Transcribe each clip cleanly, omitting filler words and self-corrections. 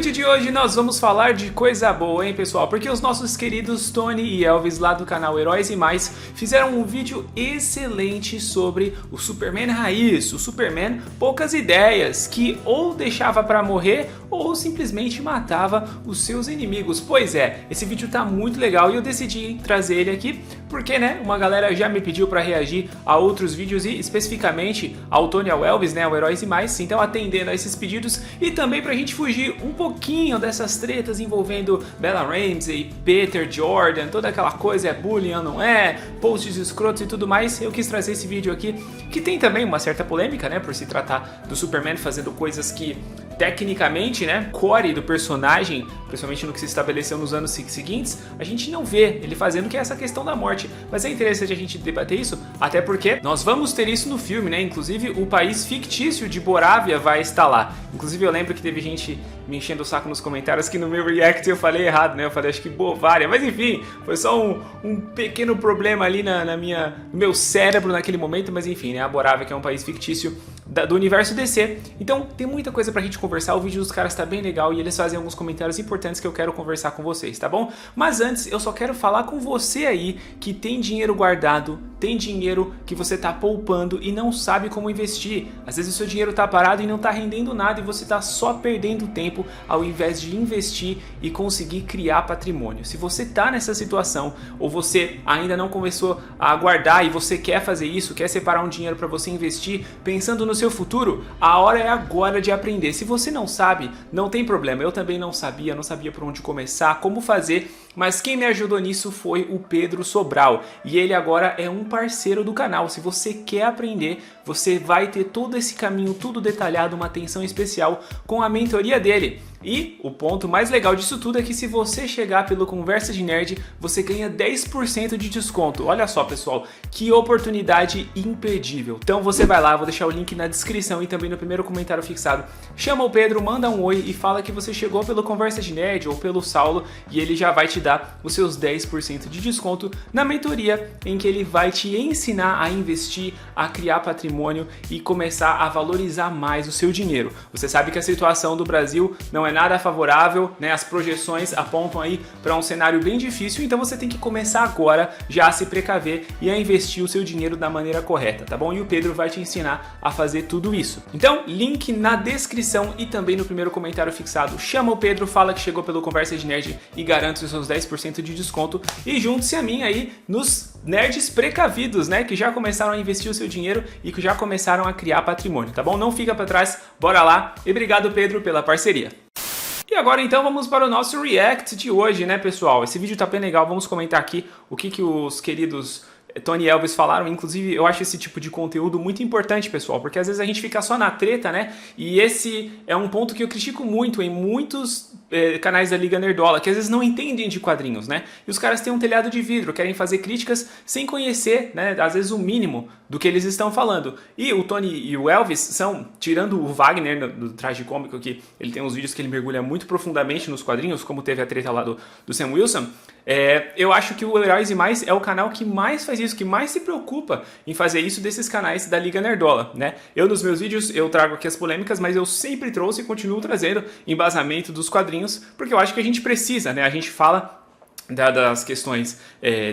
vídeo de hoje nós vamos falar de coisa boa, hein, pessoal? Porque os nossos queridos Tony e Elvis lá do canal Heróis e Mais fizeram um vídeo excelente sobre o Superman raiz, o Superman poucas ideias, que ou deixava pra morrer ou simplesmente matava os seus inimigos. Pois é, esse vídeo tá muito legal e eu decidi trazer ele aqui porque, né, uma galera já me pediu pra reagir a outros vídeos e especificamente ao Tony e ao Elvis, né, o Heróis e Mais, então atendendo a esses pedidos e também pra gente fugir um pouquinho dessas tretas envolvendo Bella Ramsey, Peter Jordan, toda aquela coisa, é bullying ou não é, posts escrotos e tudo mais. Eu quis trazer esse vídeo aqui, que tem também uma certa polêmica, né, por se tratar do Superman fazendo coisas que tecnicamente, né, core do personagem, principalmente no que se estabeleceu nos anos seguintes, a gente não vê ele fazendo, que é essa questão da morte. Mas é interessante a gente debater isso, até porque nós vamos ter isso no filme, né? Inclusive o país fictício de Borávia vai estar lá. Inclusive eu lembro que teve gente me enchendo o saco nos comentários que no meu react eu falei errado, né? Eu falei acho que Bovária, mas enfim, foi só um pequeno problema ali no meu cérebro naquele momento, mas enfim, né? A Borávia, que é um país fictício do universo DC. Então tem muita coisa pra gente conversar, o vídeo dos caras tá bem legal e eles fazem alguns comentários importantes que eu quero conversar com vocês, tá bom? Mas antes eu só quero falar com você aí que tem dinheiro guardado, tem dinheiro que você tá poupando e não sabe como investir. Às vezes o seu dinheiro tá parado e não tá rendendo nada e você tá só perdendo tempo ao invés de investir e conseguir criar patrimônio. Se você tá nessa situação ou você ainda não começou a guardar e você quer fazer isso, quer separar um dinheiro para você investir pensando no seu futuro, a hora é agora de aprender. Se você não sabe, não tem problema. Eu também não sabia por onde começar, como fazer, mas quem me ajudou nisso foi o Pedro Sobral e ele agora é um parceiro do canal. Se você quer aprender, você vai ter todo esse caminho, tudo detalhado, uma atenção especial com a mentoria dele. E o ponto mais legal disso tudo é que se você chegar pelo Conversa de Nerd, você ganha 10% de desconto. Olha só, pessoal, que oportunidade imperdível. Então você vai lá, vou deixar o link na descrição e também no primeiro comentário fixado. Chama o Pedro, manda um oi e fala que você chegou pelo Conversa de Nerd ou pelo Saulo e ele já vai te dar os seus 10% de desconto na mentoria, em que ele vai te ensinar a investir, a criar patrimônio e começar a valorizar mais o seu dinheiro. Você sabe que a situação do Brasil não é nada favorável, né? As projeções apontam aí para um cenário bem difícil, então você tem que começar agora já a se precaver e a investir o seu dinheiro da maneira correta, tá bom? E o Pedro vai te ensinar a fazer tudo isso. Então, link na descrição e também no primeiro comentário fixado. Chama o Pedro, fala que chegou pelo Conversa de Nerd e garante os seus 10% de desconto e junte-se a mim aí nos nerds precavidos, né? Que já começaram a investir o seu dinheiro e que já começaram a criar patrimônio, tá bom? Não fica para trás, bora lá e obrigado, Pedro, pela parceria. E agora então vamos para o nosso react de hoje, né, pessoal? Esse vídeo tá bem legal, vamos comentar aqui o que os queridos Tony e Elvis falaram. Inclusive eu acho esse tipo de conteúdo muito importante, pessoal, porque às vezes a gente fica só na treta, né? E esse é um ponto que eu critico muito em muitos canais da Liga Nerdola, que às vezes não entendem de quadrinhos, né? E os caras têm um telhado de vidro, querem fazer críticas sem conhecer, né, às vezes o mínimo do que eles estão falando. E o Tony e o Elvis são, tirando o Wagner do Traje Cômico, que ele tem uns vídeos que ele mergulha muito profundamente nos quadrinhos, como teve a treta lá do Sam Wilson, eu acho que o Heróis e Mais é o canal que mais faz isso, que mais se preocupa em fazer isso desses canais da Liga Nerdola, né? Eu nos meus vídeos eu trago aqui as polêmicas, mas eu sempre trouxe e continuo trazendo embasamento dos quadrinhos, porque eu acho que a gente precisa, né? A gente fala das questões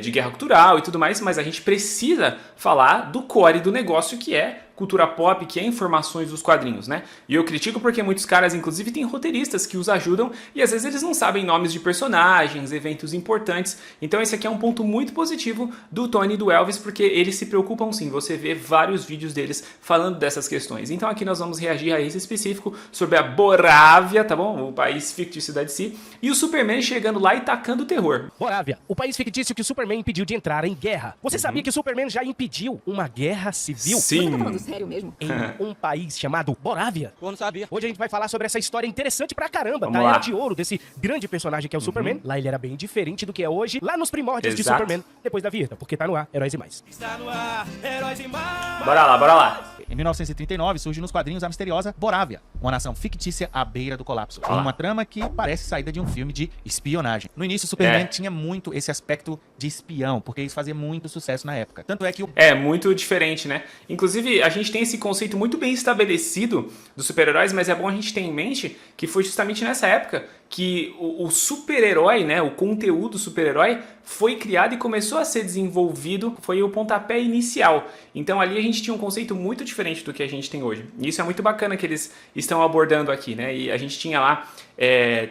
de guerra cultural e tudo mais, mas a gente precisa falar do core do negócio, que é cultura pop, que é informações dos quadrinhos, né? E eu critico porque muitos caras, inclusive, tem roteiristas que os ajudam e às vezes eles não sabem nomes de personagens, eventos importantes. Então esse aqui é um ponto muito positivo do Tony e do Elvis, porque eles se preocupam sim, você vê vários vídeos deles falando dessas questões. Então aqui nós vamos reagir a esse específico sobre a Borávia, tá bom? O país fictício da DC, e o Superman chegando lá e tacando terror. Borávia, o país fictício que o Superman impediu de entrar em guerra. Você sabia que o Superman já impediu uma guerra civil? Sim. Você tá falando sério mesmo? Em um país chamado Borávia. Eu não sabia. Hoje a gente vai falar sobre essa história interessante pra caramba, Vamos da lá. Era de Ouro, desse grande personagem que é o Superman. Lá ele era bem diferente do que é hoje, lá nos primórdios de Exato. Superman, depois da vinheta, porque tá no ar, Heróis e Mais. Está no ar, Heróis e Mais. Bora lá, bora lá. Em 1939, surge nos quadrinhos a misteriosa Borávia, uma nação fictícia à beira do colapso. Em uma trama que parece saída de um filme de espionagem. No início, o Superman tinha muito esse aspecto de espião, porque isso fazia muito sucesso na época. Tanto é que É, muito diferente, né? Inclusive, a gente tem esse conceito muito bem estabelecido dos super-heróis, mas é bom a gente ter em mente que foi justamente nessa época que o super-herói, né, o conteúdo super-herói foi criado e começou a ser desenvolvido, foi o pontapé inicial. Então ali a gente tinha um conceito muito diferente do que a gente tem hoje. E isso é muito bacana que eles estão abordando aqui, né? E a gente tinha lá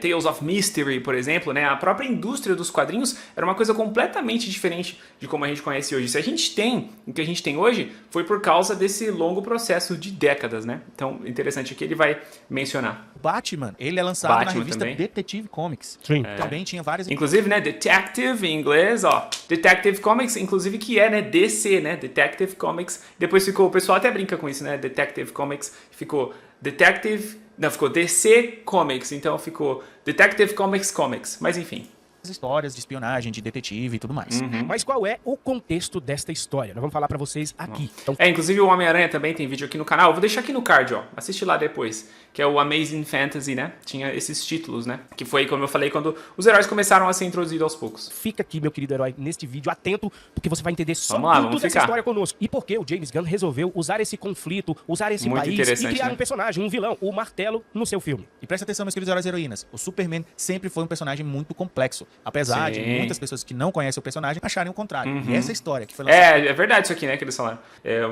Tales of Mystery, por exemplo, né? A própria indústria dos quadrinhos era uma coisa completamente diferente de como a gente conhece hoje. Se a gente tem o que a gente tem hoje, foi por causa desse longo processo de décadas, né? Então, interessante aqui, ele vai mencionar. Batman, ele é lançado na Batman revista também. Detective Comics. Sim. Também tinha várias... Inclusive, né, Detective em inglês, ó, Detective Comics, inclusive que é, né, DC, né, Detective Comics. Depois ficou, o pessoal até brinca com isso, né, Detective Comics, ficou ficou DC Comics, então ficou Detective Comics, mas enfim. histórias de espionagem, de detetive e tudo mais. Mas qual é o contexto desta história? Nós vamos falar pra vocês aqui. Então, Inclusive o Homem-Aranha também tem vídeo aqui no canal. Eu vou deixar aqui no card, ó. Assiste lá depois. Que é o Amazing Fantasy, né? Tinha esses títulos, né? Que foi, como eu falei, quando os heróis começaram a ser introduzidos aos poucos. fica aqui, meu querido herói, neste vídeo atento, porque você vai entender só Vamos lá, tudo vamos dessa ficar. história conosco. E por que o James Gunn resolveu usar esse conflito, usar esse Muito país e interessante, criar né? um personagem, um vilão, o Martelo, no seu filme. E presta atenção, meus queridos heróis e heroínas. O Superman sempre foi um personagem muito complexo. Apesar de Sim. muitas pessoas que não conhecem o personagem acharem o contrário. E essa história que foi lançada... É verdade isso aqui, né, que eles falaram.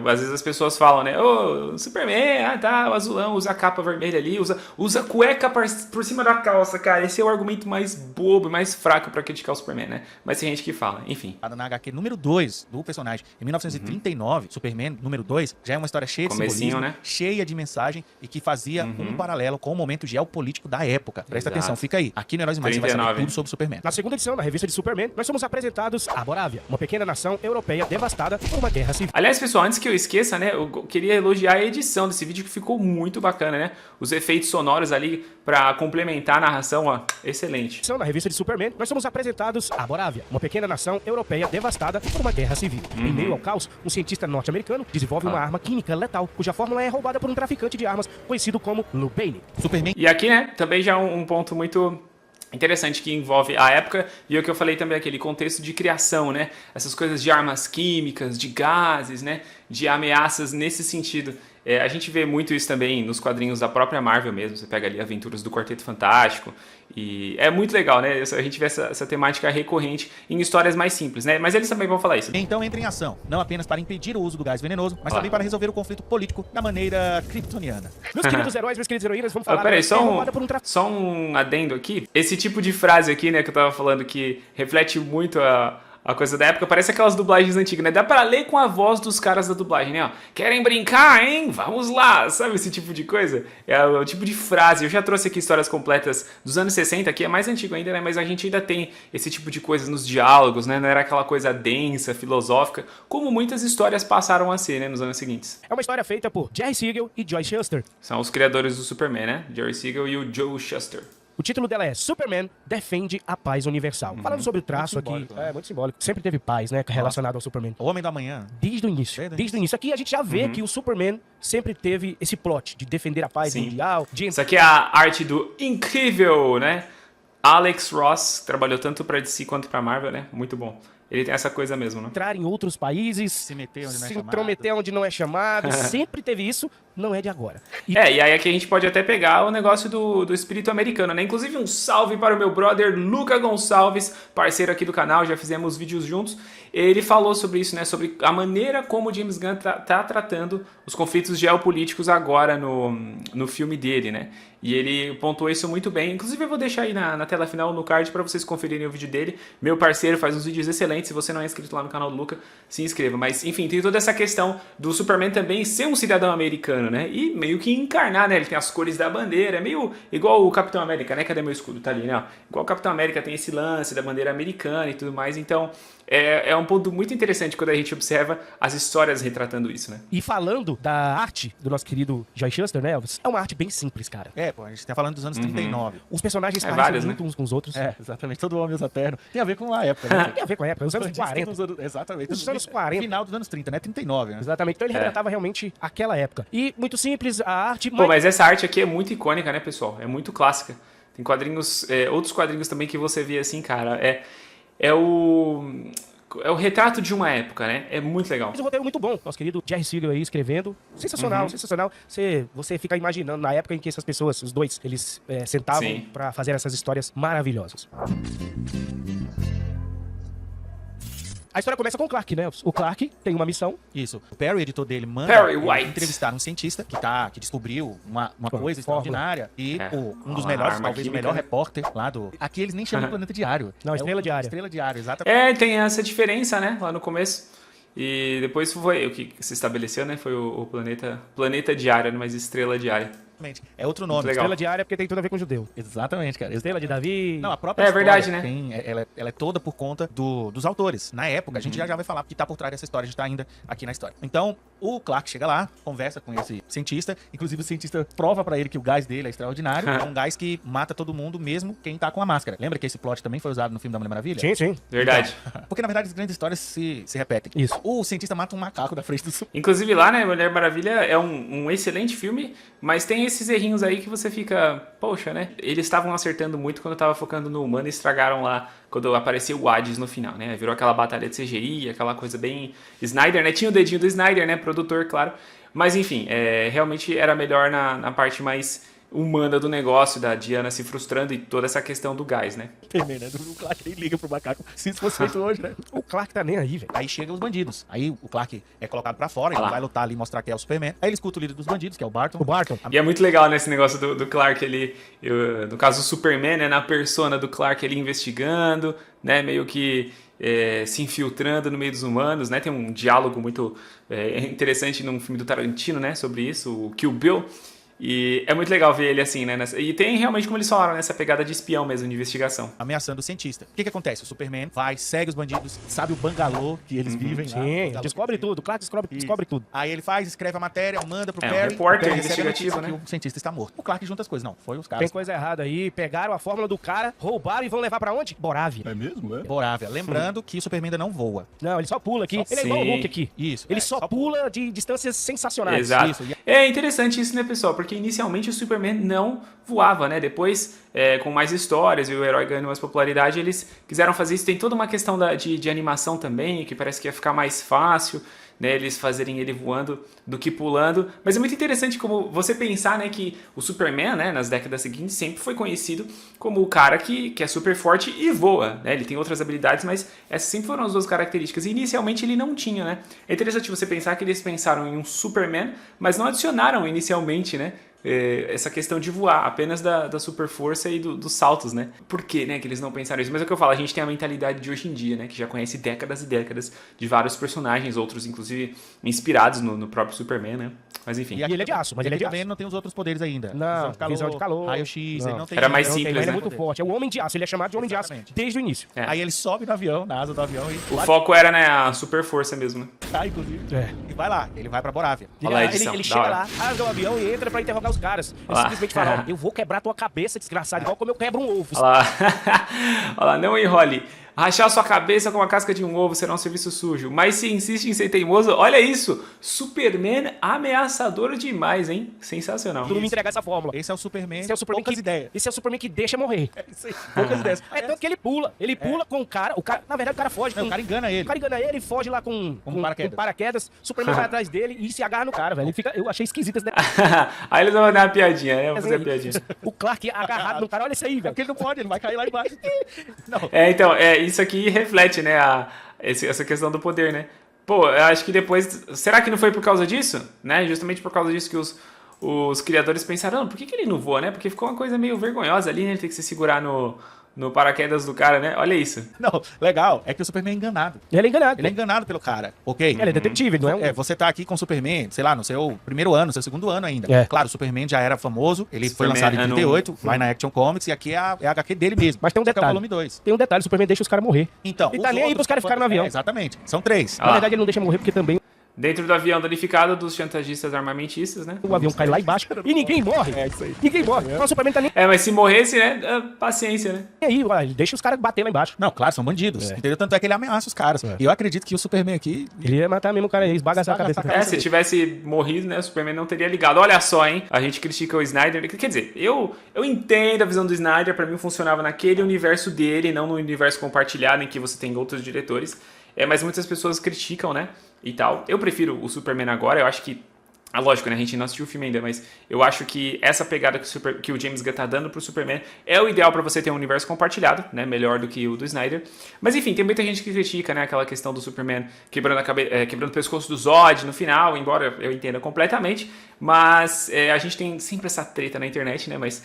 Às vezes as pessoas falam, né, ô, Superman, o azulão, usa a capa vermelha ali, usa cueca por cima da calça, cara. Esse é o argumento mais bobo, mais fraco pra criticar o Superman, né? Mas tem gente que fala, enfim. na HQ número 2 do personagem, em 1939, Superman número 2, já é uma história cheia de Comecinho, simbolismo, né? cheia de mensagem e que fazia um paralelo com o momento geopolítico da época. Presta Exato. atenção, fica aí. Aqui no Heróis e Mais você vai saber 39, tudo sobre Superman. Na segunda edição da revista de Superman, nós somos apresentados a Borávia, uma pequena nação europeia devastada por uma guerra civil. Aliás, pessoal, antes que eu esqueça, né, eu queria elogiar a edição desse vídeo que ficou muito bacana, né? Os efeitos sonoros ali pra complementar a narração, ó, excelente. Na revista de Superman, nós somos apresentados a Borávia, uma pequena nação europeia devastada por uma guerra civil. Em meio ao caos, um cientista norte-americano desenvolve uma arma química letal, cuja fórmula é roubada por um traficante de armas conhecido como Lou Bane. Superman E aqui, né, também já um ponto muito interessante que envolve a época e o que eu falei também, aquele contexto de criação, né? Essas coisas de armas químicas, de gases, né? De ameaças nesse sentido. A gente vê muito isso também nos quadrinhos da própria Marvel mesmo. Você pega ali Aventuras do Quarteto Fantástico e é muito legal, né? A gente vê essa temática recorrente em histórias mais simples, né? Mas eles também vão falar isso. então entra em ação, não apenas para impedir o uso do gás venenoso, mas também para resolver o conflito político da maneira kryptoniana. Meus queridos heróis, meus queridos heroínas, vamos falar Peraí, da guerra roubada por um traficante. só um adendo aqui. Esse tipo de frase aqui, né, que eu tava falando que reflete muito a coisa da época, parece aquelas dublagens antigas, né? Dá pra ler com a voz dos caras da dublagem, né? Ó, querem brincar, hein? Vamos lá! Sabe esse tipo de coisa? É o tipo de frase. Eu já trouxe aqui histórias completas dos anos 60, que é mais antigo ainda, né? Mas a gente ainda tem esse tipo de coisa nos diálogos, né? Não era aquela coisa densa, filosófica, como muitas histórias passaram a ser, né? Nos anos seguintes. É uma história feita por Jerry Siegel e Joy Shuster. São os criadores do Superman, né? Jerry Siegel e o Joe Shuster. O título dela é Superman defende a paz universal. Falando sobre o traço aqui, simbólico, muito simbólico. Sempre teve paz, né, relacionado ao Superman. O Homem da Manhã. Desde o início. Desde o início. Aqui a gente já vê que o Superman sempre teve esse plot de defender a paz mundial. Isso aqui é a arte do incrível, né? Alex Ross, trabalhou tanto pra DC quanto pra Marvel, né? Muito bom. Ele tem essa coisa mesmo, né? Entrar em outros países, Se meter onde não é se chamado. intrometer onde não é chamado. Sempre teve isso, não é de agora. E E aí aqui a gente pode até pegar o negócio do espírito americano, né? Inclusive um salve para o meu brother Luca Gonçalves, parceiro aqui do canal, já fizemos vídeos juntos. Ele falou sobre isso, né? Sobre a maneira como o James Gunn tá tratando os conflitos geopolíticos agora no filme dele, né? E ele pontuou isso muito bem. Inclusive eu vou deixar aí na tela final, no card, para vocês conferirem o vídeo dele. Meu parceiro faz uns vídeos excelentes. Se você não é inscrito lá no canal do Luca, se inscreva. Mas enfim, tem toda essa questão do Superman também ser um cidadão americano, né? E meio que encarnar, né? Ele tem as cores da bandeira, é meio igual o Capitão América, né? Cadê meu escudo? Tá ali, né? Igual o Capitão América tem esse lance da bandeira americana e tudo mais. Então é um ponto muito interessante quando a gente observa as histórias retratando isso, né? E falando da arte do nosso querido Joy Shuster, né, Elvis? É uma arte bem simples, cara. Pô, a gente tá falando dos anos 39. Os personagens É parecem vários, muito né? uns com os outros. Exatamente. Todo homem usa terno. Tem a ver com a época, né? Tem a ver com a época. Os anos bandista 40. Exatamente. Os anos 40. Final dos anos 30, né? 39, né? Exatamente. Então ele retratava realmente aquela época. E muito simples, a arte... Pô, mas essa arte aqui é muito icônica, né, pessoal? É muito clássica. Tem quadrinhos, outros quadrinhos também que você vê assim, cara, é o retrato de uma época, né? É muito legal. Mas um roteiro muito bom. Nosso querido Jerry Siegel aí escrevendo. Sensacional, sensacional. Você fica imaginando na época em que essas pessoas, os dois, eles sentavam Sim. pra fazer essas histórias maravilhosas. A história começa com o Clark, né? O Clark tem uma missão. Isso. O Perry, editor dele, manda Perry ele White. entrevistar um cientista que descobriu uma coisa Fórmula. extraordinária. E um dos Uma melhores, arma talvez o química, melhor né? repórter lá do... Aqui eles nem chamam Planeta Diário. Não, Estrela Diária. Estrela Diária, exatamente. Tem essa diferença, né? Lá no começo. E depois foi o que se estabeleceu, né? Foi o planeta diário, mas estrela diária. É outro nome. Legal. Estrela Diária porque tem tudo a ver com judeu. Exatamente, cara. Estrela de Davi. Não, a própria É história verdade, né? ela é toda por conta dos autores. Na época, a gente já vai falar que tá por trás dessa história, a gente tá ainda aqui na história. Então, o Clark chega lá, conversa com esse cientista, inclusive o cientista prova pra ele que o gás dele é extraordinário, é um gás que mata todo mundo, mesmo quem tá com a máscara. Lembra que esse plot também foi usado no filme da Mulher Maravilha? Sim, sim. Verdade. Porque, na verdade, as grandes histórias se repetem. Isso. O cientista mata um macaco da frente do Inclusive lá, né? Mulher Maravilha é um excelente filme, mas tem esses errinhos aí que você fica, poxa, né? Eles estavam acertando muito quando tava focando no humano e estragaram lá quando apareceu o Hades no final, né? Virou aquela batalha de CGI, aquela coisa bem Snyder, né? Tinha o dedinho do Snyder, né? Produtor, claro. Mas enfim, realmente era melhor na parte mais humana do negócio, da Diana se frustrando e toda essa questão do gás, né? Superman, né? O Clark nem liga pro macaco, se isso fosse feito hoje, né? O Clark tá nem aí, velho. Aí chegam os bandidos. Aí o Clark é colocado pra fora, ele vai lutar ali e mostrar que é o Superman. Aí ele escuta o líder dos bandidos, que é o Barton. O Barton. E é muito legal nesse negócio do Clark, no caso o Superman, né, na persona do Clark ele investigando, né, meio que se infiltrando no meio dos humanos, né, tem um diálogo muito interessante num filme do Tarantino, né, sobre isso, o Kill Bill. E é muito legal ver ele assim, né? E tem realmente, como eles falaram, nessa pegada de espião mesmo, de investigação. Ameaçando o cientista. O que acontece? O Superman vai, segue os bandidos, sabe o bangalô que eles vivem lá. Sim, descobre tudo. O Clark descobre tudo. Aí ele escreve a matéria, manda pro É, um Perry. repórter o Perry recebe a investigativo, notícia né? que o cientista está morto. O Clark junta as coisas. Não, foi os caras. Tem coisa errada aí. Pegaram a fórmula do cara, roubaram e vão levar pra onde? Borávia. É mesmo, é? Borávia. Lembrando que o Superman ainda não voa. Não, ele só pula aqui. Ele é igual o Hulk aqui. Isso. Ele só pula de distâncias sensacionais. Exato. Isso. É interessante isso, né, pessoal? Porque inicialmente o Superman não voava, né? Depois, com mais histórias e o herói ganhando mais popularidade, eles quiseram fazer isso. Tem toda uma questão de animação também, que parece que ia ficar mais fácil, né? Eles fazerem ele voando do que pulando. Mas é muito interessante como você pensar, né, que o Superman, né, nas décadas seguintes, sempre foi conhecido como o cara que é super forte e voa, né? Ele tem outras habilidades, mas essas sempre foram as duas características. E inicialmente ele não tinha, né? É interessante você pensar que eles pensaram em um Superman, mas não adicionaram inicialmente, né, essa questão de voar, apenas da super força e dos saltos, né? Por que, né, que eles não pensaram isso? Mas é o que eu falo, a gente tem a mentalidade de hoje em dia, né, que já conhece décadas e décadas de vários personagens, outros inclusive inspirados no próprio Superman, né? Mas enfim. E ele é de aço, mas ele é de aço. Também não tem os outros poderes ainda. Não, visão de calor. Raio-X, Não. ele não tem. Era mais Não tem, simples, mas ele é né? muito forte. É o Homem de Aço. Ele é chamado de Homem de Exatamente. Aço desde o início. É. Aí ele sobe no avião, na asa do avião e O foco era, né, a super força mesmo, né? cai, inclusive. É. E vai lá, ele vai pra Borávia. Olha lá a Ele edição, da chega hora. lá, rasga o avião e entra pra interrogar os caras. Ele Olha lá. simplesmente fala, ó, eu vou quebrar tua cabeça, desgraçado, igual como eu quebro um ovo. Olha lá. Olha lá, não enrole. Rachar sua cabeça com a casca de um ovo será um serviço sujo. Mas se insiste em ser teimoso, olha isso. Superman ameaçador demais, hein? Sensacional. Tu não me entregar essa fórmula. Esse é o Superman. Esse é o Superman poucas que, ideias. Esse é o Superman que deixa morrer. Isso aí, poucas ideias. É tanto que ele pula. Ele pula com o cara. Na verdade, o cara foge. Não, o cara engana ele. O cara engana ele e foge lá com paraquedas. Superman vai atrás dele e se agarra no cara, velho. Eu achei esquisito esse negócio. Aí eles vão dar uma piadinha, né? Vou fazer a piadinha. O Clark agarrado no cara. Olha isso aí, velho. Porque ele não pode, ele vai cair lá embaixo. Não. Então, isso aqui reflete, né, essa questão do poder, né? Pô, eu acho que depois... Será que não foi por causa disso? Né? Justamente por causa disso que os criadores pensaram, por que ele não voa, né? Porque ficou uma coisa meio vergonhosa ali, né? Ele tem que se segurar no paraquedas do cara, né? Olha isso. Não, legal. É que o Superman é enganado. Ele é enganado. Ele é enganado pelo cara, ok? Ele é detetive, não é? Você tá aqui com o Superman, sei lá, no seu primeiro ano, seu segundo ano ainda. É. Claro, o Superman já era famoso, ele Superman foi lançado em ano 38, vai na Action Comics, e aqui é a HQ dele mesmo. Mas tem um Só que é o detalhe. volume 2. Tem um detalhe, o Superman deixa os caras morrer. Então, Ele os tá nem aí outros pros caras ficarem no avião. Exatamente. São 3. Ah. Na verdade, ele não deixa morrer porque também Dentro do avião danificado dos chantagistas armamentistas, né? O avião cai lá embaixo e ninguém morre. É isso aí. Ninguém morre. O Superman tá nem Mas se morresse, né? Paciência, né? aí, olha, ele deixa os caras bater lá embaixo. Não, claro, são bandidos. Entendeu? Tanto é que ele ameaça os caras. E eu acredito que o Superman aqui... Ele ia matar mesmo o cara aí, esbagaçar a cabeça. Se tivesse morrido, né, o Superman não teria ligado. Olha só, hein? A gente critica o Snyder. Quer dizer, eu entendo a visão do Snyder, pra mim funcionava naquele universo dele, não no universo compartilhado em que você tem outros diretores. Mas muitas pessoas criticam, né? E tal. Eu prefiro o Superman agora, eu acho que. Lógico, né? A gente não assistiu o filme ainda, mas eu acho que essa pegada que o James Gunn tá dando pro Superman é o ideal pra você ter um universo compartilhado, né? Melhor do que o do Snyder. Mas enfim, tem muita gente que critica, né? Aquela questão do Superman quebrando o pescoço do Zod no final, embora eu entenda completamente. Mas a gente tem sempre essa treta na internet, né? Mas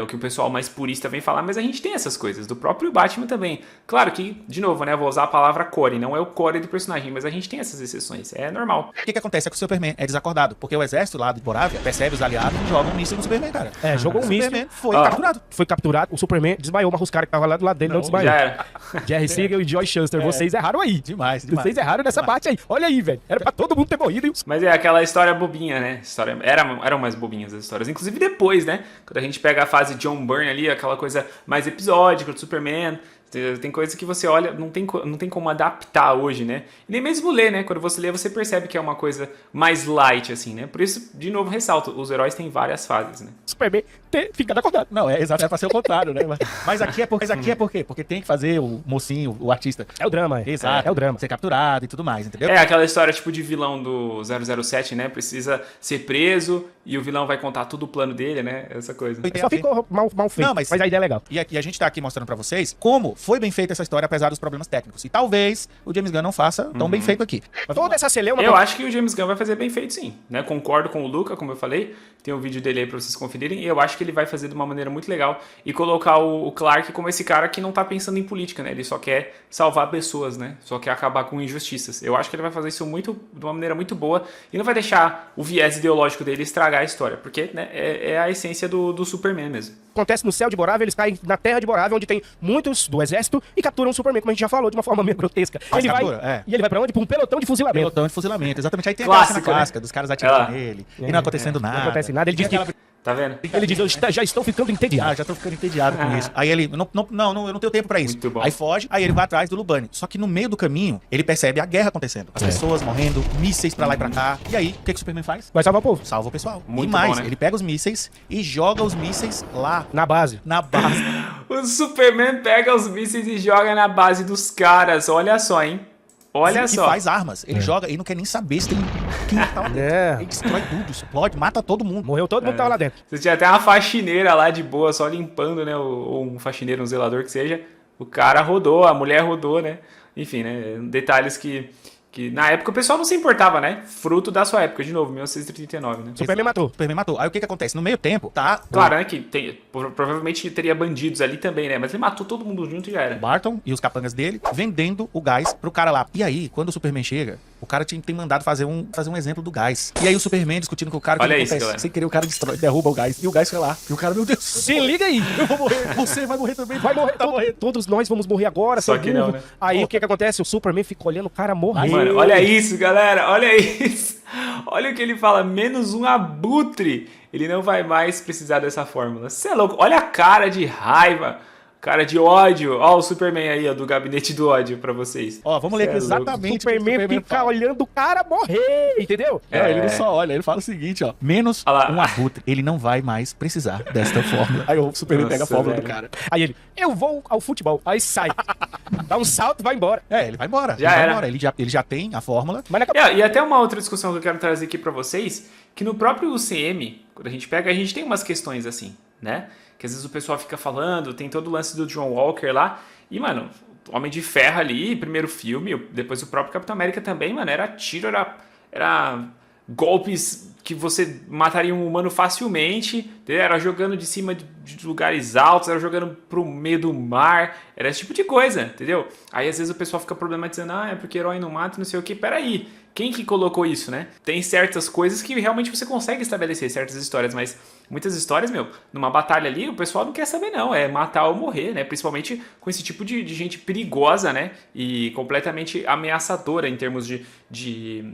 o que o pessoal mais purista vem falar, mas a gente tem essas coisas, do próprio Batman também. Claro que, de novo, né? Vou usar a palavra core, não é o core do personagem, mas a gente tem essas exceções, é normal. O que acontece é que o Superman é desacordado, porque o exército lá de Borávia percebe os aliados e joga um míssil no Superman, cara. Jogou um míssil. O Superman foi capturado. Foi capturado, o Superman desmaiou, mas os caras que estavam lá do lado dele não desmaiou. Já era. Jerry Siegel e Joy Shuster, vocês erraram aí. Demais. Vocês erraram nessa parte aí. Olha aí, velho. Era pra todo mundo ter morrido. E... Mas é aquela história bobinha, né? Eram mais bobinhas as histórias. Inclusive depois, né? Quando a gente pega a fase de John Byrne ali, aquela coisa mais episódica do Superman. Tem coisas que você olha, não tem como adaptar hoje, né? E nem mesmo ler, né? Quando você lê, você percebe que é uma coisa mais light, assim, né? Por isso, de novo, ressalto, os heróis têm várias fases, né? Superman fica acordado. Não, exato, é pra ser o contrário, né? Mas aqui é por quê? Porque tem que fazer o mocinho, o artista. É o drama, Exato. É o drama. Ser capturado e tudo mais, entendeu? Aquela história tipo de vilão do 007, né? Precisa ser preso e o vilão vai contar tudo o plano dele, né? Essa coisa. Só ficou mal feito, Não, mas a ideia é legal. E aqui a gente tá aqui mostrando pra vocês como foi bem feita essa história, apesar dos problemas técnicos. E talvez o James Gunn não faça tão bem feito aqui. Toda essa celeuma... Eu acho que o James Gunn vai fazer bem feito, sim, né? Concordo com o Luca, como eu falei. Tem um vídeo dele aí pra vocês conferirem. E eu acho que ele vai fazer de uma maneira muito legal e colocar o Clark como esse cara que não tá pensando em política, né? Ele só quer salvar pessoas, né? Só quer acabar com injustiças. Eu acho que ele vai fazer isso de uma maneira muito boa e não vai deixar o viés ideológico dele estragar a história, porque, né, é a essência do Superman mesmo. Acontece no céu de Borávia, eles caem na terra de Borávia, onde tem muitos do exército e capturam o Superman, como a gente já falou, de uma forma meio grotesca. E ele vai pra onde? Pra um pelotão de fuzilamento. Pelotão de fuzilamento, exatamente. Aí tem Clássico, aquela cena clássica dos caras atirando nele e não acontecendo nada. Não acontece nada, ele diz que... Tá vendo? Ele diz, eu já estou ficando entediado. Já tô ficando entediado com isso. Aí ele, não, eu não tenho tempo pra isso. Muito bom. Aí foge, aí ele vai atrás do Lubani. Só que no meio do caminho, ele percebe a guerra acontecendo. As pessoas morrendo, mísseis pra lá e pra cá. E aí, o que o Superman faz? Vai salvar o povo. Salva o pessoal. Muito e mais, bom, né? ele pega os mísseis e joga os mísseis lá. Na base. Na base. O Superman pega os mísseis e joga na base dos caras. Olha só, hein? Olha que só. faz armas. Ele joga e não quer nem saber se tem quem tá lá dentro. Ele destrói tudo, explode, mata todo mundo. Morreu todo mundo que tava lá dentro. Você tinha até uma faxineira lá de boa, só limpando, né? Ou um faxineiro, um zelador que seja. O cara rodou, a mulher rodou, né? Enfim, né? Detalhes que na época o pessoal não se importava, né? Fruto da sua época, de novo, 1939, né? Superman matou. Superman matou. Aí o que acontece? No meio tempo, tá? Claro, né? Que provavelmente teria bandidos ali também, né? Mas ele matou todo mundo junto e já era. O Barton e os capangas dele vendendo o gás pro cara lá. E aí, quando o Superman chega, o cara tem mandado fazer um exemplo do gás. E aí o Superman discutindo com o cara. Olha que isso, acontece? galera. Sem querer, o cara derruba o gás. E o gás foi lá. E o cara, meu Deus. Se liga aí. Eu vou morrer. Você vai morrer também. Vai morrer. Tá morrendo. Todos nós vamos morrer agora, Só seu que burro. não, né? Aí o que acontece? O Superman fica olhando o cara morrer. Mano, olha isso, galera. Olha isso. Olha o que ele fala. Menos um abutre. Ele não vai mais precisar dessa fórmula. Você é louco. Olha a cara de raiva. Cara de ódio. Ó o Superman aí, ó, do gabinete do ódio pra vocês. Ó, vamos ler aqui Cê é louco. exatamente o que Superman fica olhando o cara morrer, entendeu? Não, ele não só olha, ele fala o seguinte, ó. Menos Olha lá. um abutre. Ele não vai mais precisar desta fórmula. Aí o Superman Nossa, pega a fórmula velho. do cara. Aí ele, eu vou ao futebol. Aí sai. Dá um salto e vai embora. Ele vai embora. Já ele vai era. embora. Ele já tem a fórmula. Mas na E até uma outra discussão que eu quero trazer aqui pra vocês, que no próprio UCM, quando a gente pega, a gente tem umas questões assim, né? Que às vezes o pessoal fica falando, tem todo o lance do John Walker lá, e, mano, Homem de Ferro ali, primeiro filme, depois o próprio Capitão América também, mano, era tiro, era golpes que você mataria um humano facilmente, entendeu? Era jogando de cima de lugares altos, era jogando pro meio do mar, era esse tipo de coisa, entendeu? Aí às vezes o pessoal fica problematizando, é porque herói não mata, não sei o que, peraí, quem que colocou isso, né? Tem certas coisas que realmente você consegue estabelecer, certas histórias, mas muitas histórias, meu, numa batalha ali, o pessoal não quer saber não, é matar ou morrer, né? Principalmente com esse tipo de gente perigosa, né? E completamente ameaçadora em termos de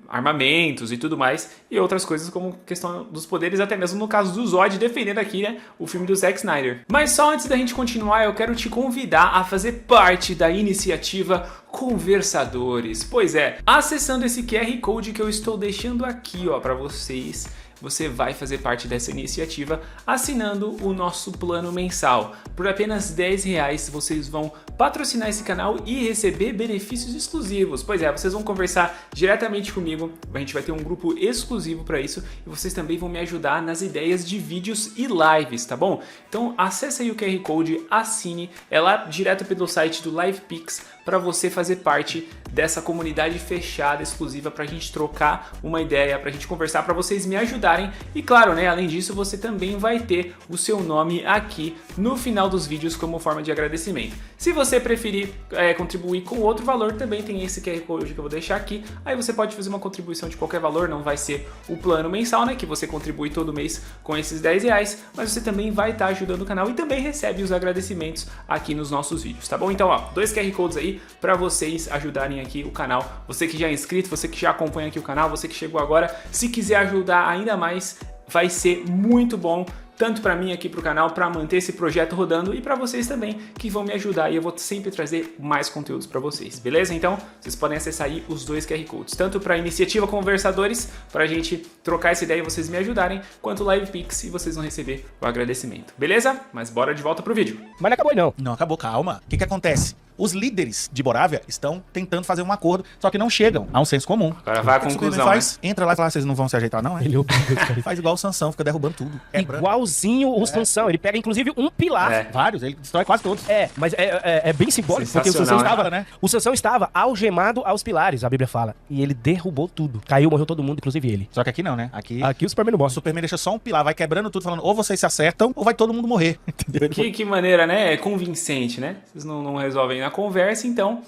armamentos e tudo mais, e outras coisas como questão dos poderes, até mesmo no caso do Zod, defendendo aqui, né, o filme do Zack Snyder. Mas só antes da gente continuar, eu quero te convidar a fazer parte da iniciativa Conversadores. Pois é, acessando esse QR Code que eu estou deixando aqui, ó, para vocês, você vai fazer parte dessa iniciativa assinando o nosso plano mensal. Por apenas R$10 vocês vão patrocinar esse canal e receber benefícios exclusivos. Pois é, vocês vão conversar diretamente comigo, a gente vai ter um grupo exclusivo para isso e vocês também vão me ajudar nas ideias de vídeos e lives, tá bom? Então acessa aí o QR Code, assine, é lá direto pelo site do LivePix para você fazer parte dessa comunidade fechada, exclusiva, para a gente trocar uma ideia, para a gente conversar, para vocês me ajudarem. E claro, né, além disso, você também vai ter o seu nome aqui no final dos vídeos como forma de agradecimento. Se você preferir contribuir com outro valor, também tem esse QR Code que eu vou deixar aqui. Aí você pode fazer uma contribuição de qualquer valor, não vai ser o plano mensal, né, que você contribui todo mês com esses R$10, mas você também vai estar ajudando o canal e também recebe os agradecimentos aqui nos nossos vídeos, tá bom? Então, ó, 2 QR Codes aí para vocês ajudarem aqui o canal. Você que já é inscrito, você que já acompanha aqui o canal, você que chegou agora, se quiser ajudar ainda mais, vai ser muito bom, tanto para mim aqui pro canal, para manter esse projeto rodando e para vocês também que vão me ajudar e eu vou sempre trazer mais conteúdos para vocês, beleza? Então, vocês podem acessar aí os 2 QR Codes, tanto para a iniciativa Conversadores, para a gente trocar essa ideia e vocês me ajudarem, quanto o LivePix e vocês vão receber o agradecimento, beleza? Mas bora de volta pro vídeo. Mas não acabou não. Não acabou, calma. O que acontece? Os líderes de Borávia estão tentando fazer um acordo, só que não chegam a um senso comum. Agora vai a O que o conclusão, Superman faz? né? Entra lá e fala, vocês não vão se ajeitar não, é? Ele obriga os caras. Faz igual o Sansão, fica derrubando tudo. Igualzinho o Sansão. Ele pega, inclusive, um pilar. É. Vários, ele destrói quase todos. Mas é bem simbólico, porque o Sensacional, Sansão estava, né? O Sansão estava algemado aos pilares, a Bíblia fala. E ele derrubou tudo. Caiu, morreu todo mundo, inclusive ele. Só que aqui não, né? Aqui Aqui o Superman não o morre. Superman deixa só um pilar, vai quebrando tudo, falando ou vocês se acertam ou vai todo mundo morrer. Entendeu? Que maneira, né? É convincente, né? Vocês não resolvem na conversa, então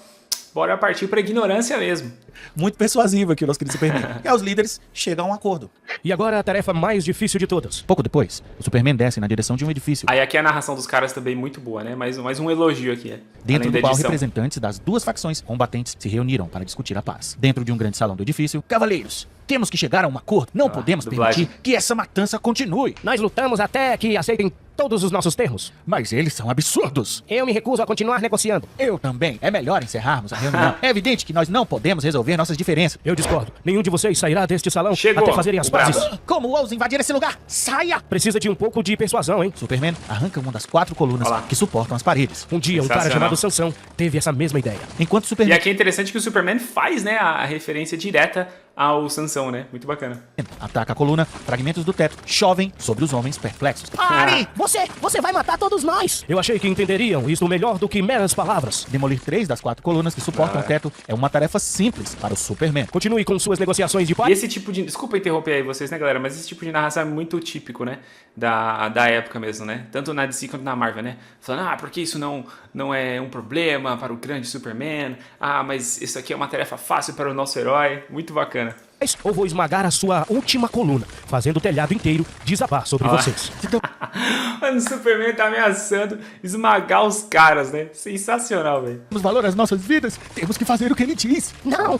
bora partir para ignorância mesmo. Muito persuasivo aqui o nosso querido Superman. E os líderes chegam a um acordo. E agora a tarefa mais difícil de todas. Pouco depois, o Superman desce na direção de um edifício, Aí aqui a narração dos caras também muito boa, né? Mais um elogio aqui, dentro além do da qual edição. representantes das duas facções combatentes se reuniram para discutir a paz. Dentro de um grande salão do edifício, cavaleiros, temos que chegar a um acordo. Não podemos dublagem. permitir que essa matança continue. Nós lutamos até que aceitem todos os nossos termos. Mas eles são absurdos. Eu me recuso a continuar negociando. Eu também. É melhor encerrarmos a reunião. É evidente que nós não podemos resolver nossas diferenças. Eu discordo. Nenhum de vocês sairá deste salão Chegou, até fazerem as o brabo. pazes. Como ousam invadir esse lugar? Saia! Precisa de um pouco de persuasão, hein? Superman arranca uma das 4 colunas Olha lá. que suportam as paredes. Um dia um cara Sensacional. chamado Sansão teve essa mesma ideia. Enquanto E Superman aqui é interessante que o Superman faz, né, a referência direta ao Sansão, né? Muito bacana. ataca a coluna, fragmentos do teto chovem sobre os homens perplexos. Pare! Você vai matar todos nós! Eu achei que entenderiam isso melhor do que meras palavras. Demolir 3 das 4 colunas que suportam o teto é uma tarefa simples para o Superman. Continue com suas negociações de E paz. esse tipo de... Desculpa interromper aí vocês, né, galera? Mas esse tipo de narração é muito típico, né? Da época mesmo, né? Tanto na DC quanto na Marvel, né? Falando, porque isso não é um problema para o grande Superman. Mas isso aqui é uma tarefa fácil para o nosso herói. Muito bacana. Ou vou esmagar a sua última coluna, fazendo o telhado inteiro desabar sobre vocês. Mano, o Superman tá ameaçando esmagar os caras, né? Sensacional, velho. Temos valor às nossas vidas, temos que fazer o que ele diz. Não,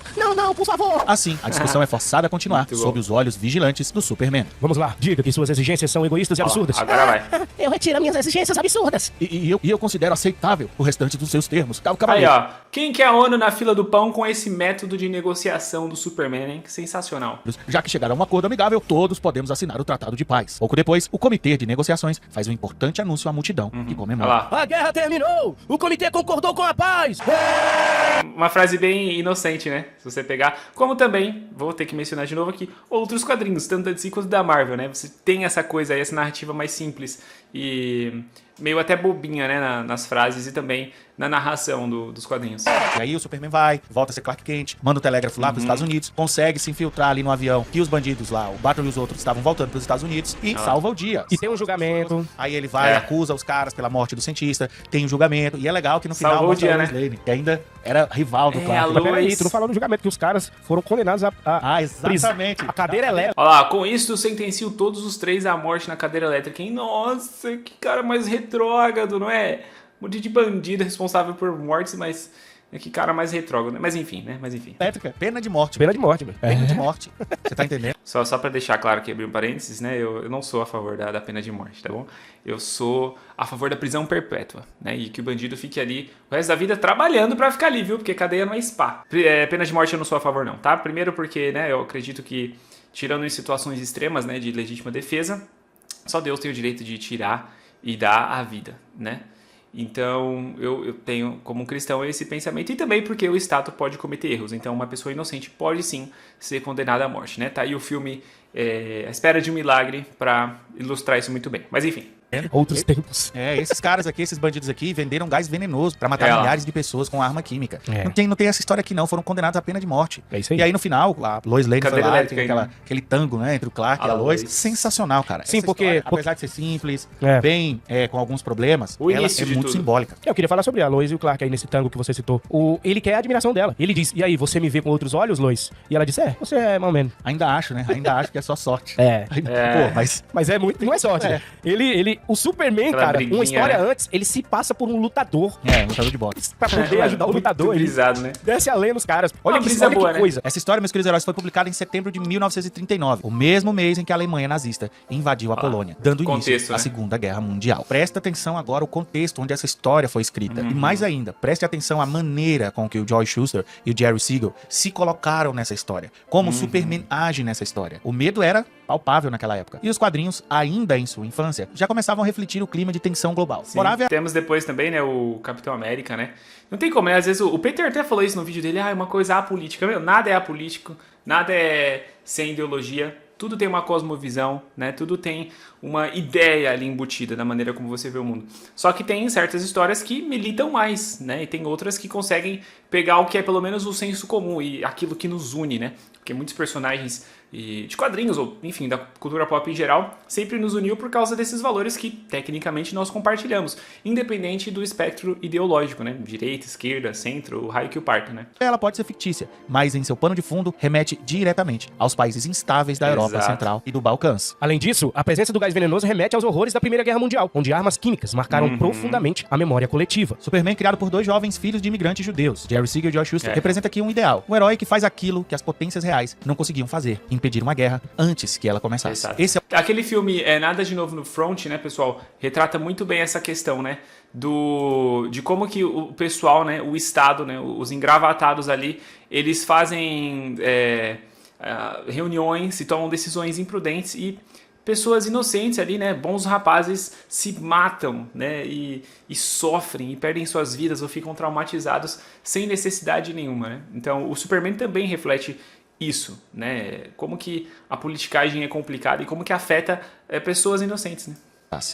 por favor! Assim, a discussão é forçada a continuar, Muito bom. sob os olhos vigilantes do Superman. Vamos lá, diga que suas exigências são egoístas e absurdas. Agora vai. Eu retiro minhas exigências absurdas. E eu considero aceitável o restante dos seus termos. Tá, o Aí, cavaleiro. ó. Quem quer a ONU na fila do pão com esse método de negociação do Superman, hein? Sensacional. Já que chegaram a um acordo amigável, todos podemos assinar o Tratado de Paz. Pouco depois, o Comitê de Negociações faz um importante anúncio à multidão e Olha comemora. lá. A guerra terminou! O comitê concordou com a paz! Uma frase bem inocente, né? Se você pegar. Como também, vou ter que mencionar de novo aqui, outros quadrinhos, tanto da DC quanto da Marvel, né? Você tem essa coisa aí, essa narrativa mais simples e meio até bobinha, né, nas frases e também na narração dos quadrinhos. E aí o Superman vai, volta a ser Clark Kent, manda o telégrafo lá pros Estados Unidos, consegue se infiltrar ali no avião que os bandidos lá, o Batman e os outros, estavam voltando pros Estados Unidos e salva o dia. E tem um julgamento. Aí ele vai, acusa os caras pela morte do cientista, tem um julgamento, e é legal que no final Salvou o dia, a Lois Lane, que ainda era rival do Clark. Mas peraí, tu não falou no julgamento que os caras foram condenados a exatamente. A cadeira elétrica. Olha lá, com isso sentenciam todos os 3 à morte na cadeira elétrica, hein? Nossa, que cara mais retrógrado, não é? Um monte de bandido responsável por mortes, mas que cara mais retrógrado, né? Mas enfim, né? Elétrica, pena de morte. Pena de morte, velho. Pena de morte. Você tá entendendo? Só pra deixar claro que abrir um parênteses, né? Eu não sou a favor da pena de morte, tá bom? Eu sou a favor da prisão perpétua, né? E que o bandido fique ali o resto da vida trabalhando pra ficar ali, viu? Porque cadeia não é spa. Pena de morte eu não sou a favor, não, tá? Primeiro porque, né? Eu acredito que, tirando em situações extremas, né? De legítima defesa, só Deus tem o direito de tirar e dar a vida, né? Então, eu tenho como um cristão esse pensamento, e também porque o Estado pode cometer erros. Então, uma pessoa inocente pode sim ser condenada à morte, né? Tá aí o filme A Espera de um Milagre para ilustrar isso muito bem. Mas enfim. Outros tempos. Esses caras aqui, esses bandidos aqui, venderam gás venenoso pra matar milhares de pessoas com arma química. Não tem essa história aqui não, foram condenados à pena de morte. É isso aí. E aí no final, a Lois Lane foi lá, tem né? aquele tango, né, entre o Clark e a Lois. Sensacional, cara. Sim, Essa porque... história, apesar de ser simples, bem com alguns problemas, ela é muito simbólica. Eu queria falar sobre a Lois e o Clark aí nesse tango que você citou. Ele quer a admiração dela. Ele diz, e aí, você me vê com outros olhos, Lois? E ela disse, você é mal menos. Ainda acho, né? Ainda acho que é só sorte. Pô, mas é muito, não é sorte. O Superman, cara, uma história antes, ele se passa por um lutador. Um lutador de boxe. Pra poder ajudar o lutador. Brisado, né? Desce além nos caras. Olha que boa, coisa. Essa história, meus queridos heróis, foi publicada em setembro de 1939, o mesmo mês em que a Alemanha nazista invadiu a Polônia, dando início à Segunda Guerra Mundial. Presta atenção agora ao contexto onde essa história foi escrita. E mais ainda, preste atenção à maneira com que o Joy Shuster e o Jerry Siegel se colocaram nessa história. Como o Superman age nessa história. O medo era palpável naquela época. E os quadrinhos, ainda em sua infância, já começavam a refletir o clima de tensão global. Temos depois também, né, o Capitão América, né? Não tem como, né? Às vezes o Peter até falou isso no vídeo dele, é uma coisa apolítica. Meu, nada é apolítico, nada é sem ideologia. Tudo tem uma cosmovisão, né? Tudo tem uma ideia ali embutida da maneira como você vê o mundo. Só que tem certas histórias que militam mais, né? E tem outras que conseguem pegar o que é pelo menos o senso comum e aquilo que nos une, né? Porque muitos personagens de quadrinhos, ou enfim, da cultura pop em geral, sempre nos uniu por causa desses valores que, tecnicamente, nós compartilhamos, independente do espectro ideológico, né? Direita, esquerda, centro, o raio que o parta, né? Ela pode ser fictícia, mas em seu pano de fundo remete diretamente aos países instáveis da Europa Central e do Balcãs. Além disso, a presença do gás venenoso remete aos horrores da Primeira Guerra Mundial, onde armas químicas marcaram profundamente a memória coletiva. Superman, criado por 2 jovens filhos de imigrantes judeus, Jerry Siegel e Joy Shuster, representa aqui um ideal. Um herói que faz aquilo que as potências reais não conseguiam fazer, impedir uma guerra antes que ela começasse. Aquele filme Nada de Novo no Front, né, pessoal, retrata muito bem essa questão, né, de como que o pessoal, né, o Estado, né, os engravatados ali, eles fazem reuniões e tomam decisões imprudentes e pessoas inocentes ali, né, bons rapazes se matam, né, e sofrem e perdem suas vidas ou ficam traumatizados sem necessidade nenhuma, né? Então o Superman também reflete isso, né? Como que a politicagem é complicada e como que afeta pessoas inocentes, né?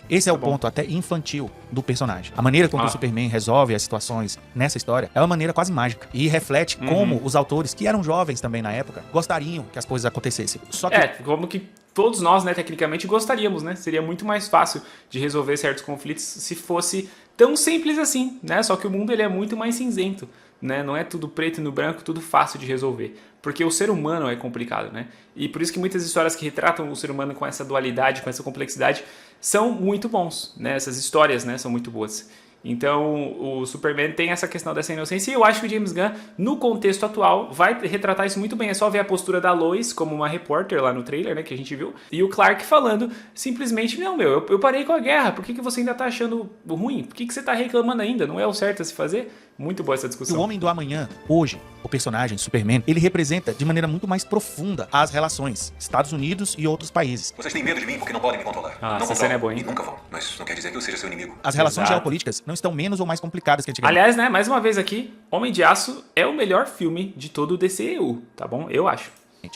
Esse é o ponto até infantil do personagem. A maneira como o Superman resolve as situações nessa história é uma maneira quase mágica e reflete como os autores, que eram jovens também na época, gostariam que as coisas acontecessem. Só que... como que todos nós, né, tecnicamente gostaríamos, né? Seria muito mais fácil de resolver certos conflitos se fosse tão simples assim, né? Só que o mundo ele é muito mais cinzento, né? Não é tudo preto e no branco, tudo fácil de resolver. Porque o ser humano é complicado, né? E por isso que muitas histórias que retratam o ser humano com essa dualidade, com essa complexidade, são muito bons, né? Essas histórias, né, são muito boas. Então, o Superman tem essa questão dessa inocência e eu acho que o James Gunn, no contexto atual, vai retratar isso muito bem. É só ver a postura da Lois como uma repórter lá no trailer, né, que a gente viu, e o Clark falando simplesmente, não, eu parei com a guerra, por que você ainda tá achando ruim? Por que você tá reclamando ainda? Não é o certo a se fazer? Muito boa essa discussão. O Homem do Amanhã, hoje, o personagem Superman, ele representa de maneira muito mais profunda as relações Estados Unidos e outros países. Vocês têm medo de mim porque não podem me controlar. Não essa cena é boa, hein? E nunca vão. Mas não quer dizer que eu seja seu inimigo. As relações geopolíticas não estão menos ou mais complicadas que antigamente. Aliás, né, mais uma vez aqui, Homem de Aço é o melhor filme de todo o DCEU, tá bom? Eu acho.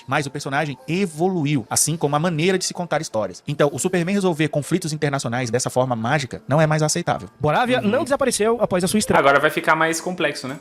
Mas o personagem evoluiu, assim como a maneira de se contar histórias. Então, o Superman resolver conflitos internacionais dessa forma mágica não é mais aceitável. Borávia não desapareceu após a sua estreia. Agora vai ficar mais complexo, né?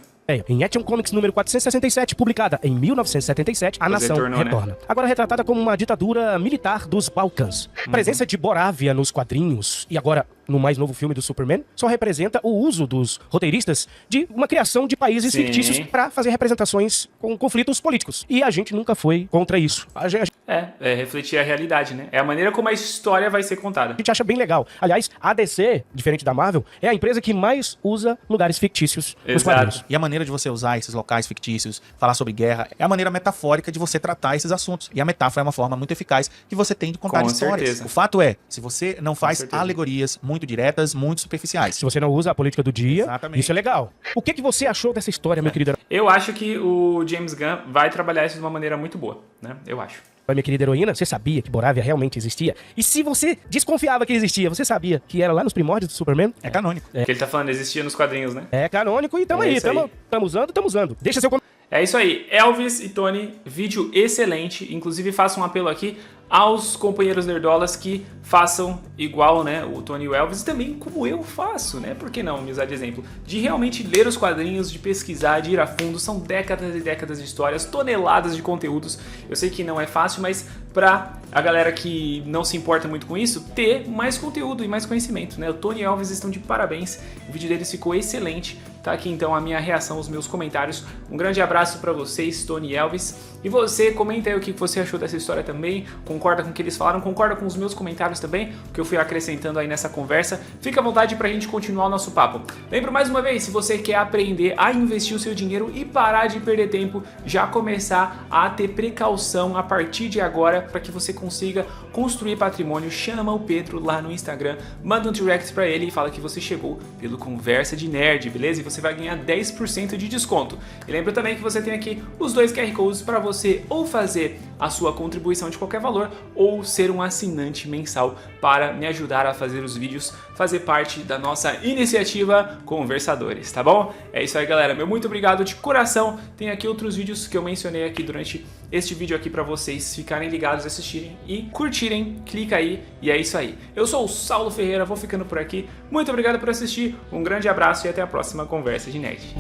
Em Action Comics número 467, publicada em 1977, a nação retorna. Agora retratada como uma ditadura militar dos Balcãs. A presença de Borávia nos quadrinhos e agora no mais novo filme do Superman só representa o uso dos roteiristas de uma criação de países fictícios para fazer representações com conflitos políticos. E a gente nunca foi contra isso. A gente refletir a realidade, né? É a maneira como a história vai ser contada. A gente acha bem legal. Aliás, a DC, diferente da Marvel, é a empresa que mais usa lugares fictícios nos quadrinhos. E a maneira de você usar esses locais fictícios, falar sobre guerra, é a maneira metafórica de você tratar esses assuntos. E a metáfora é uma forma muito eficaz que você tem de contar histórias. Certeza. O fato é, se você não faz alegorias muito diretas, muito superficiais. Se você não usa a política do dia, isso é legal. O que você achou dessa história, meu querido? Eu acho que o James Gunn vai trabalhar isso de uma maneira muito boa, né? Eu acho. Minha querida heroína, você sabia que Borávia realmente existia? E se você desconfiava que existia, você sabia que era lá nos primórdios do Superman? É canônico. Que ele tá falando, existia nos quadrinhos, né? É canônico e tamo aí, tamo usando. Deixa seu comentário. É isso aí, Elvis e Tony, vídeo excelente, inclusive faço um apelo aqui aos companheiros nerdolas que façam igual, né, o Tony e o Elvis, e também como eu faço, né, por que não me usar de exemplo, de realmente ler os quadrinhos, de pesquisar, de ir a fundo, são décadas e décadas de histórias, toneladas de conteúdos, eu sei que não é fácil, mas pra a galera que não se importa muito com isso, ter mais conteúdo e mais conhecimento, né, o Tony e o Elvis estão de parabéns, o vídeo deles ficou excelente, tá aqui então a minha reação, os meus comentários, um grande abraço pra vocês, Tony e Elvis, e você, comenta aí o que você achou dessa história também, concorda com o que eles falaram, concorda com os meus comentários também, o que eu fui acrescentando aí nessa conversa, fica à vontade pra gente continuar o nosso papo. Lembro mais uma vez, se você quer aprender a investir o seu dinheiro e parar de perder tempo, já começar a ter precaução a partir de agora, para que você consiga construir patrimônio, chama o Pedro lá no Instagram, manda um direct pra ele e fala que você chegou pelo Conversa de Nerd, beleza? E você vai ganhar 10% de desconto. E lembra também que você tem aqui os 2 QR Codes para você ou fazer a sua contribuição de qualquer valor ou ser um assinante mensal para me ajudar a fazer os vídeos, fazer parte da nossa iniciativa Conversadores, tá bom? É isso aí, galera. Meu muito obrigado de coração. Tem aqui outros vídeos que eu mencionei aqui durante este vídeo aqui para vocês ficarem ligados, assistirem e curtirem. Clica aí e é isso aí. Eu sou o Saulo Ferreira, vou ficando por aqui. Muito obrigado por assistir, um grande abraço e até a próxima Conversa de Nerd.